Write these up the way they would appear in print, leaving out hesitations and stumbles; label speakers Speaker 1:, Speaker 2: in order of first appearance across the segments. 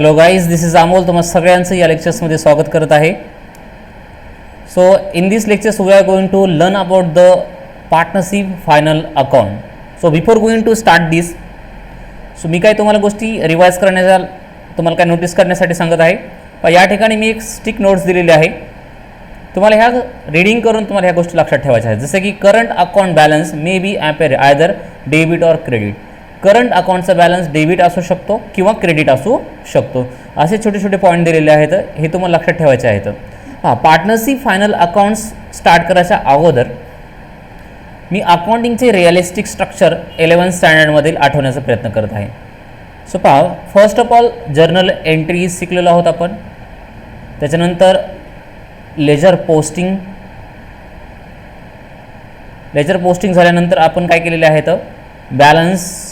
Speaker 1: Hello guys, this is Amol. तुम्हाला सगळ्यांचं या लेक्चर्समध्ये स्वागत करत आहे. So in this lectures we are going to learn about the partnership final account. So before going to start this, so मी काय तुम्हाला गोष्टी रिवाइज करण्याचा तुम्हाला काय नोटीस करण्यासाठी सांगत आहे. या ठिकाणी मी एक स्टिक नोट्स दिलेली आहे. तुम्हाला ह्या रीडिंग करून तुम्हाला ह्या गोष्टी लक्षात ठेवायच्या आहेत. जसं की current account balance may be appear either debit or credit. Current अकाउंटचा बॅलन्स डेबिट असू शकतो किंवा क्रेडिट असू शकतो. असे छोटे छोटे पॉईंट दिलेले आहेत, हे तुम्हाला लक्षात ठेवायचे आहेत. पार्टनरशिप फायनल अकाउंट्स स्टार्ट करायच्या अगोदर मी अकाउंटिंगचे रिअलिस्टिक स्ट्रक्चर 11th स्टँडर्डमधील आठवण्याचा प्रयत्न करत आहे. So first of all journal entries शिकलेलो आहोत आपण. त्याच्यानंतर लेजर पोस्टिंग झाल्यानंतर आपण काय केलेले आहेत, बॅलन्स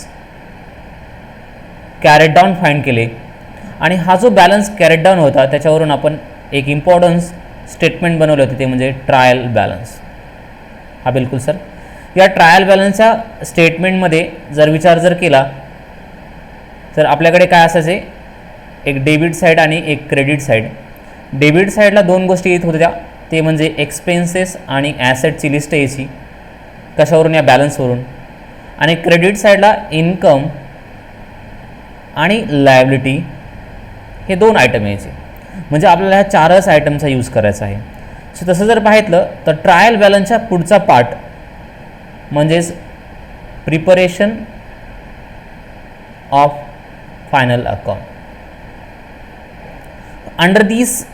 Speaker 1: कॅरेट डाऊन फाइंड केले. आणि हा जो बॅलन्स कॅरेट डाऊन होता त्याच्यावरून आपण एक इम्पॉर्टन्स स्टेटमेंट बनवले होते, ते म्हणजे ट्रायल बॅलन्स. हा बिलकुल सर. या ट्रायल बॅलन्सच्या स्टेटमेंटमध्ये जर विचार केला तर आपल्याकडे काय असायचे, एक डेबिट साईड आणि एक क्रेडिट साईड. डेबिट साईडला दोन गोष्टी येत होत्या, ते म्हणजे एक्सपेन्सेस आणि ॲसेटची लिस्ट यायची. कशावरून? या बॅलन्सवरून. आणि क्रेडिट साईडला इन्कम आणि लायबिलिटी हे दोन आयटम यायचे. म्हणजे आपल्याला ह्या चारच आयटमचा यूज करायचा आहे. सो तसं जर पाहितलं तर ट्रायल बॅलन्सच्या पुढचा पार्ट म्हणजेच preparation of final account. Under this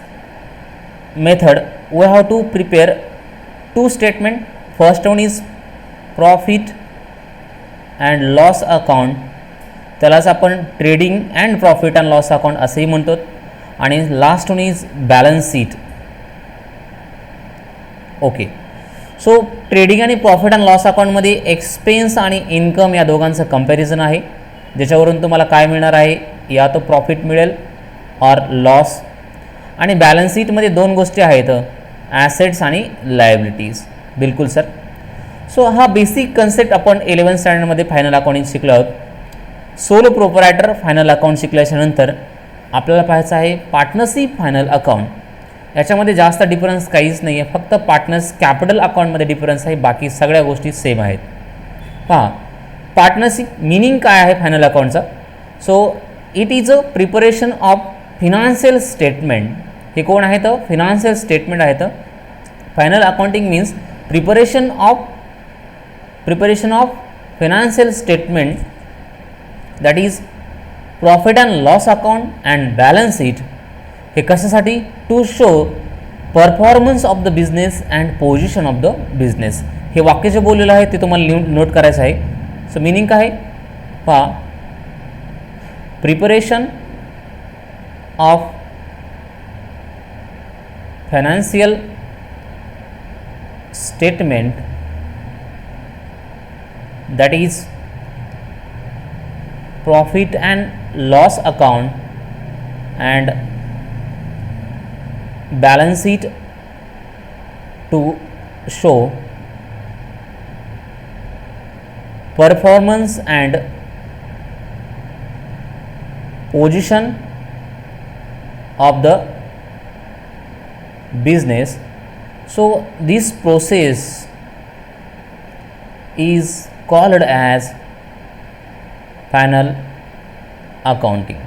Speaker 1: method we have to prepare two statement. First one is profit and loss account. त्यालाच आपण trading and profit and loss account असंही म्हणतो. आणि last one is balance sheet. Okay. So trading आणि profit and loss अकाउंटमध्ये expense आणि income या दोघांचं कंपॅरिझन आहे, ज्याच्यावरून तुम्हाला काय मिळणार आहे, या तो प्रॉफिट मिळेल ऑर लॉस. आणि बॅलन्स शीटमध्ये दोन गोष्टी आहेत, ॲसेट्स आणि लायबिलिटीज. बिलकुल सर. सो हा बेसिक कन्सेप्ट आपण 11th स्टँडर्डमध्ये फायनल अकाउंटिंग शिकलो आहोत. सोलो प्रोपरायटर फायनल अकाउंट शिकल्याच्यानंतर आपल्याला पाहायचं आहे पार्टनरशिप फायनल अकाउंट. याच्यामध्ये जास्त डिफरन्स काहीच नाही आहे, फक्त पार्टनर्स कॅपिटल अकाउंटमध्ये डिफरन्स आहे, बाकी सगळ्या गोष्टी सेम आहेत. पहा, पार्टनरशिप मिनिंग काय आहे फायनल अकाउंटचा. So it is a preparation of financial statement. हे कोण आहेत? फिनान्शियल स्टेटमेंट आहेत. Final accounting means preparation of financial statement, that is profit and loss account and balance sheet. हे कशासाठी? To show performance of the business and position of the business. हे वाक्य जे बोललेलं आहे ते तुम्हाला नोट करायचं आहे. सो मिनिंग काय? पहा, preparation of financial statement, that is profit and loss account and balance sheet to show performance and position of the business. So this process is called as final accounting.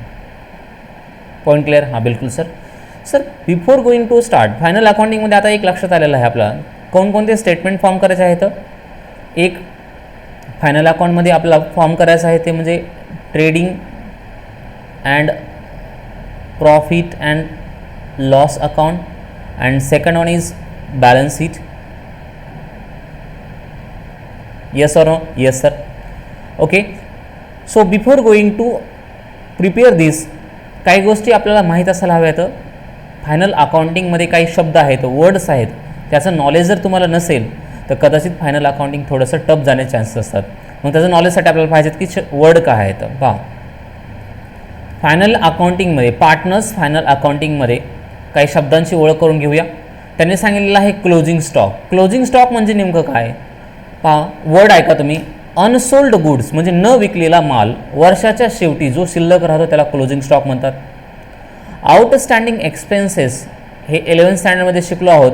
Speaker 1: Point clear? हां बिलकुल sir. Sir before going to start final अकाउंटिंगमध्ये आता एक लक्षात आलेलं आहे आपल्याला, कोणकोणते स्टेटमेंट फॉर्म करायचे आहेत. एक फायनल अकाउंटमध्ये आपल्याला फॉर्म करायचं आहे ते म्हणजे trading and profit and loss account. And second one is balance sheet. Yes और no? Yes sir. Okay. So before going to prepare this, काही गोष्टी आपल्याला माहीत असायला हव्यात. फायनल अकाउंटिंगमध्ये काही शब्द आहेत, वर्ड्स आहेत, त्याचं नॉलेज जर तुम्हाला नसेल तर कदाचित फायनल अकाउंटिंग थोडंसं टफ जाण्याचे चान्सेस असतात. मग त्याचं नॉलेजसाठी आपल्याला पाहिजेत की वर्ड काय आहेत. पहा, फायनल अकाउंटिंगमध्ये पार्टनर्स फायनल अकाउंटिंगमध्ये काही शब्दांची ओळख करून घेऊया. त्यांनी सांगितलेलं आहे क्लोजिंग स्टॉक. क्लोजिंग स्टॉक म्हणजे नेमकं काय? पहा, वर्ड ऐका तुम्ही. अनसोल्ड गुड्स म्हणजे न विकलेला माल वर्षाच्या शेवटी जो शिल्लक राहतो त्याला क्लोजिंग स्टॉक म्हणतात. आउटस्टँडिंग एक्सपेन्सेस हे 11th स्टँडर्डमध्ये शिकलो आहोत.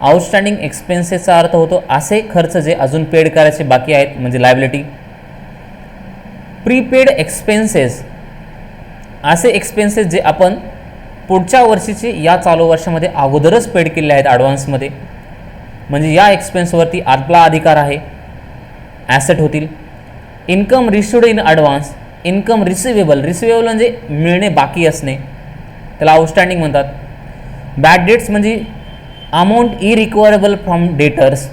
Speaker 1: आउटस्टँडिंग एक्सपेन्सेसचा अर्थ होतो असे खर्च जे अजून पेड करायचे बाकी आहेत, म्हणजे लायबिलिटी. प्रीपेड एक्सपेन्सेस असे एक्सपेन्सेस जे आपण पुढच्या वर्षीचे या चालू वर्षामध्ये अगोदरच पेड केले आहेत ॲडव्हान्समध्ये, म्हणजे या एक्सपेन्सवरती आपला अधिकार आहे, ॲसेट होतील. Income received in advance, income receivable म्हणजे मिळणे बाकी असणे, त्याला आउटस्टँडिंग म्हणतात. बॅड डेट्स म्हणजे अमाऊंट इरिक्वायरेबल फ्रॉम डेटर्स,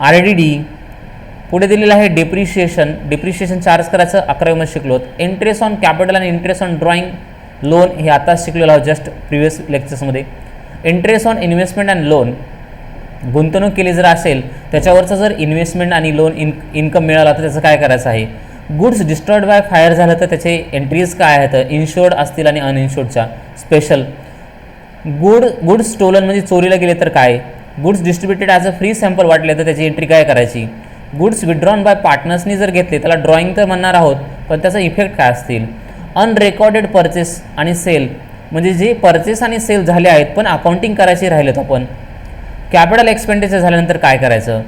Speaker 1: RDD. पुढे दिलेलं आहे डिप्रिशिएशन चार्ज करायचं 11वीमध्ये शिकलो. इंटरेस्ट ऑन कॅपिटल आणि इंटरेस्ट ऑन ड्रॉइंग लोन हे आताच शिकलेलं आहोत जस्ट प्रिव्हियस लेक्चर्समध्ये. Interest on investment and loan, गुंतवणूक केली जर असेल त्याच्यावरचं जर इन्व्हेस्टमेंट आणि लोन इन्कम मिळाला तर त्याचं काय करायचं आहे. गुड्स डिस्ट्रॉयड बाय फायर झालं तर त्याचे एंट्रीज काय आहेत, इन्शुर्ड असतील आणि अनइन्शुर्डच्या स्पेशल. गुड्स स्टोलन म्हणजे चोरीला गेले तर काय. Goods distributed as a free sample वाटले तर त्याची एंट्री काय करायची. गुड्स विड्रॉन बाय पार्टनर्सनी जर घेतले त्याला ड्रॉइंग तर म्हणणार आहोत, पण त्याचा इफेक्ट काय असतील. अनरेकॉर्डेड परचेस आणि सेल म्हणजे जे परचेस आणि सेल झाले आहेत पण अकाउंटिंग करायचे राहिलेत आपण. कॅपिटल एक्सपेंडिचर झाल्यानंतर काय करायचं.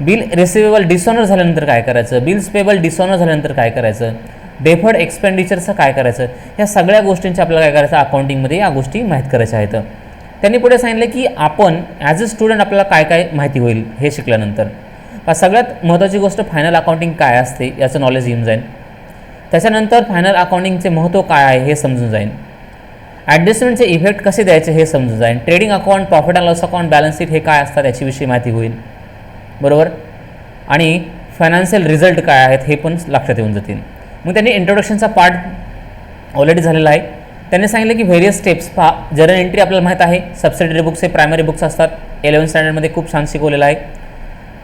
Speaker 1: बिल रिसिवेबल डिसऑनर झाल्यानंतर काय करायचं. बिल्स पेबल डिसऑनर झाल्यानंतर काय करायचं. डेफर्ड एक्सपेंडिचरचं काय करायचं. ह्या सगळ्या गोष्टींची आपल्याला काय करायचं अकाउंटिंगमध्ये या गोष्टी माहीत करायच्या आहेत. त्यांनी पुढे सांगितलं की आपण ॲज अ स्टुडंट आपल्याला काय काय माहिती होईल हे शिकल्यानंतर. सगळ्यात महत्त्वाची गोष्ट फायनल अकाउंटिंग काय असते याचं नॉलेज येऊन जाईल. त्याच्यानंतर फायनल अकाउंटिंगचे महत्त्व काय आहे हे समजून जाईल. ॲडजस्टमेंटचे इफेक्ट कसे द्यायचे हे समजून जाईल. Trading account, profit and loss account, balance sheet हे काय असतात याच्याविषयी माहिती होईल, बरोबर. आणि फायनान्शियल रिझल्ट काय आहेत हे पण लक्षात येऊन जातील. मग त्यांनी इंट्रोडक्शनचा पार्ट ऑलरेडी झालेला आहे. त्यांनी सांगितलं की व्हेरियस स्टेप्स पहा. जर्नल एंट्री आपल्याला माहीत आहे, सबसिडरी बुक्स हे प्रायमरी बुक्स असतात. 11th स्टँडर्डमध्ये खूप छान शिकवलेलं आहे.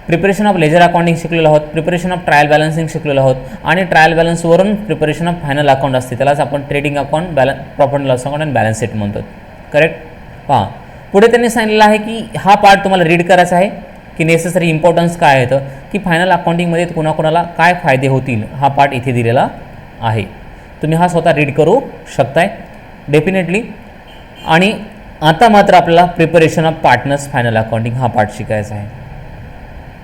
Speaker 1: प्रिपरेशन ऑफ लेजर अकाउंटिंग शिकलेलो आहोत. प्रिपरेशन ऑफ ट्रायल बॅलन्सिंग शिकलेलो आहोत. आणि ट्रायल बॅलन्सवरून प्रिपरेशन ऑफ फायनल अकाउंट असते, त्यालाच आपण trading account, profit and loss account आणि बॅलन्स शीट म्हणतो, करेक्ट. पहा पुढे त्यांनी सांगितलेलं आहे की हा पार्ट तुम्हाला रीड करायचा आहे की नेसेसरी इम्पॉर्टन्स काय आहे की फायनल अकाउंटिंगमध्ये कोणाकोणाला काय फायदे होतील. हा पार्ट इथे दिलेला आहे, तुम्ही हा स्वतः रीड करू शकताय डेफिनेटली. आणि आता मात्र आपल्याला preparation of partners final accounting हा पार्ट शिकायचा आहे.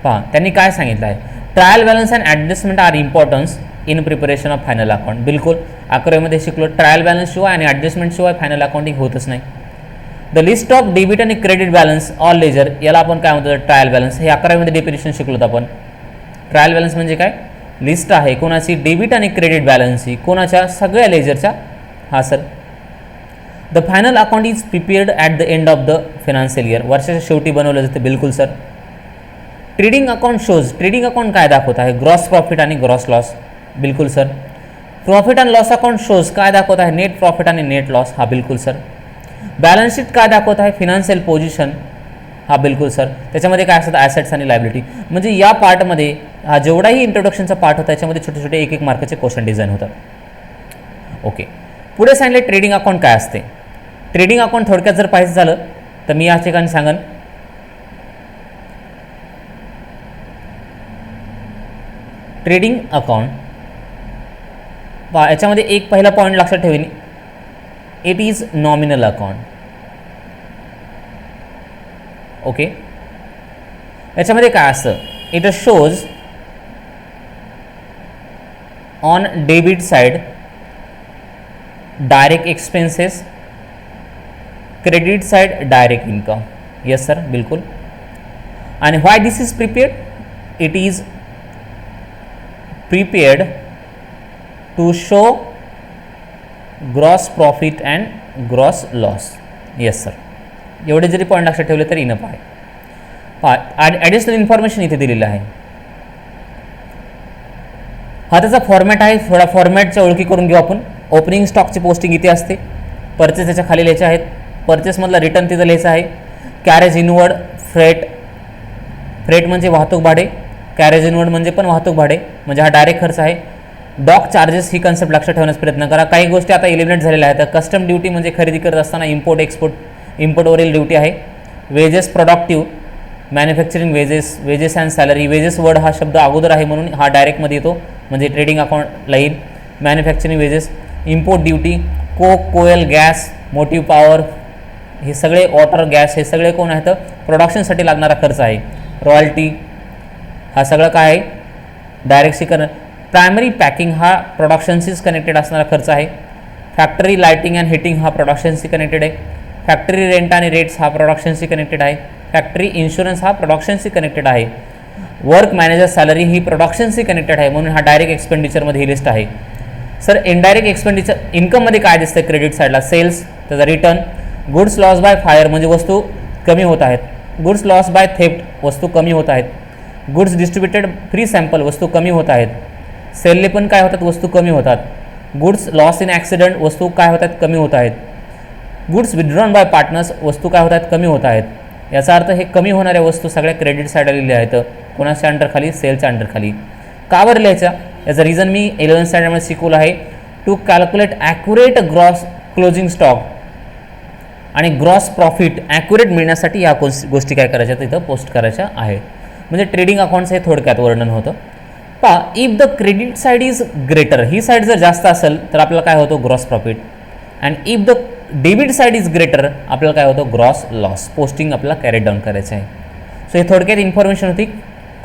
Speaker 1: पहा त्यांनी काय सांगितलं आहे. Trial balance and adjustment are importance in preparation of final account. बिलकुल 11वीमध्ये शिकलो. ट्रायल बॅलन्स शिवाय आणि ॲडजस्टमेंट शिवाय फायनल अकाउंटिंग होतच नाही. द लिस्ट ऑफ डेबिट आणि क्रेडिट बॅलन्स ऑल लेजर याला आपण काय म्हणतो ट्रायल बॅलन्स. हे 11वीमध्ये डेफिनेशन शिकलो आपण. ट्रायल बॅलन्स म्हणजे काय, लिस्ट आहे कोणाची डेबिट आणि क्रेडिट बॅलन्सची, कोणाच्या सगळ्या लेजरच्या. हा sir. The final account is prepared at the end of the financial year, वर्षाच्या शेवटी बनवलं जातं. बिलकुल sir. Trading account shows, trading account काय दाखवत आहे, ग्रॉस प्रॉफिट आणि ग्रॉस लॉस. बिलकुल sir. Profit and loss account shows काय दाखवत आहे, नेट प्रॉफिट आणि नेट लॉस. हा बिलकुल सर. बॅलन्स शीट काय दाखवत आहे, फिनान्शियल पोझिशन. हा बिलकुल सर. त्याच्यामध्ये काय असतात ॲसेट्स आणि लायबिलिटी. म्हणजे या पार्टमध्ये हा जेवढाही इंट्रोडक्शनचा पार्ट होता त्याच्यामध्ये छोटे छोटे एक एक मार्काचे क्वेश्चन डिझाईन होतात. ओके. पुढे सांगितले ट्रेडिंग अकाउंट काय असते. ट्रेडिंग अकाउंट थोडक्यात जर पाहायचं झालं तर मी या ठिकाणी सांगन ट्रेडिंग अकाउंट याच्यामध्ये एक पहिला पॉईंट लक्षात ठेवेन, it is nominal account. Okay. याच्यामध्ये काय असतं, it shows on debit side direct expenses, credit side direct income. Yes sir, बिलकुल. आणि why this is prepared, it is prepared to show gross profit and gross loss. yes sir. एवढे जरी point लक्षात ठेवले तरी इनफ आहे. Additional information इथे दिलेलं आहे. हा त्याचा फॉर्मॅट आहे. थोडा फॉर्मॅटच्या ओळखी करून घेऊ आपण. ओपनिंग स्टॉकची पोस्टिंग इथे असते. परचेस त्याच्या खाली लिहायचे आहेत. परचेसमधला रिटर्न तिथं लिहायचं आहे. कॅरेज इनवर्ड, फ्रेट म्हणजे वाहतूक भाडे, कॅरेज इनवर्ड म्हणजे पण वाहतूक भाडे, म्हणजे हा डायरेक्ट खर्च आहे. डॉक चार्जेस ही कन्सेप्ट लक्षात ठेवण्याचा प्रयत्न करा. काही गोष्टी आता एलिमिनेट झालेल्या आहेत. कस्टम ड्युटी म्हणजे खरेदी करत असताना इम्पोर्टवरील ड्युटी आहे. Wedges productive, manufacturing wedges and salary. Wedges word हा शब्द अगोदर आहे म्हणून हा डायरेक्टमध्ये येतो, म्हणजे ट्रेडिंग अकाउंटला येईल. मॅन्युफॅक्चरिंग वेजेस, इम्पोर्ट ड्युटी, कोक, कोयल, गॅस, मोटिव्ह पॉवर, हे सगळे वॉटर, गॅस, हे सगळे कोण आहेत? प्रोडक्शनसाठी लागणारा खर्च आहे. रॉयल्टी हा सगळं काय आहे? डायरेक्टशी प्रायमरी पॅकिंग हा प्रोडक्शनशीच कनेक्टेड असणारा खर्च आहे. फॅक्टरी लाइटिंग अँड हिटिंग हा प्रोडक्शनशी कनेक्टेड आहे. फॅक्टरी रेंट आणि रेट्स हा प्रोडक्शनशी कनेक्टेड आहे. फॅक्टरी इन्शुरन्स हा प्रोडक्शनशी कनेक्टेड आहे. वर्क मॅनेजर सॅलरी ही प्रोडक्शनशी कनेक्टेड आहे, म्हणून हा डायरेक्ट एक्सपेंडिचरमध्ये ही लिस्ट आहे. सर इनडायरेक्ट एक्सपेंडिचर इन्कममध्ये काय दिसतं? क्रेडिट साईडला सेल्स, त्याचा return. Goods loss by fire म्हणजे वस्तू कमी होत आहेत. गुड्स लॉस बाय थेफ्ट वस्तू कमी होत आहेत. गुड्स डिस्ट्रीब्युटेड फ्री सॅम्पल वस्तू कमी होत आहेत. सेलने पण काय होतात? वस्तू कमी होतात. गुड्स लॉस इन ॲक्सिडेंट वस्तू काय होतात? कमी होत आहेत. गुड्स विथड्रॉन बाय पार्टनर्स वस्तू काय होत आहेत? कमी होत आहेत. याचा अर्थ हे कमी होणाऱ्या वस्तू सगळ्या क्रेडिट साईडला लिहिल्या आहेत. कोणाच्या अंडरखाली? सेलच्या अंडरखाली. का बरं लिहायच्या? याचं रिझन मी 11th स्टँडर्डमध्ये शिकवलं आहे. To calculate accurate gross closing stock आणि ग्रॉस प्रॉफिट ॲक्युरेट मिळण्यासाठी या गोष्टी काय करायच्या? तिथं पोस्ट करायच्या आहेत. म्हणजे ट्रेडिंग अकाउंट्स हे थोडक्यात वर्णन होतं. पहा, if the credit side is greater, he side जर जास्त असेल तर आपल्याला काय होतं? Gross profit. And if the debit side is greater आपल्याला काय होतं? Gross loss. पोस्टिंग आपल्याला कॅरी डाऊन करायचं आहे. सो हे थोडक्यात इन्फॉर्मेशन होती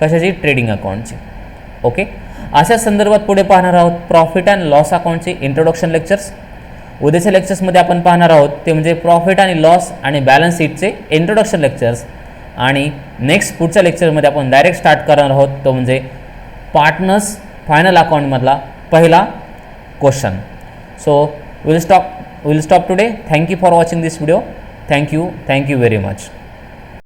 Speaker 1: कशाची? ट्रेडिंग अकाउंटची. ओके, अशा संदर्भात पुढे पाहणार आहोत प्रॉफिट अँड लॉस अकाउंटचे इंट्रोडक्शन लेक्चर्स. उद्याच्या लेक्चर्समध्ये आपण पाहणार आहोत ते म्हणजे प्रॉफिट आणि लॉस आणि बॅलन्स शीटचे इंट्रोडक्शन लेक्चर्स. आणि नेक्स्ट पुढच्या लेक्चरमध्ये आपण डायरेक्ट स्टार्ट करणार आहोत तो म्हणजे पार्टनर्स फायनल अकाउंटमधला पहिला question. So will stop today. Thank you for watching this video. Thank you very much.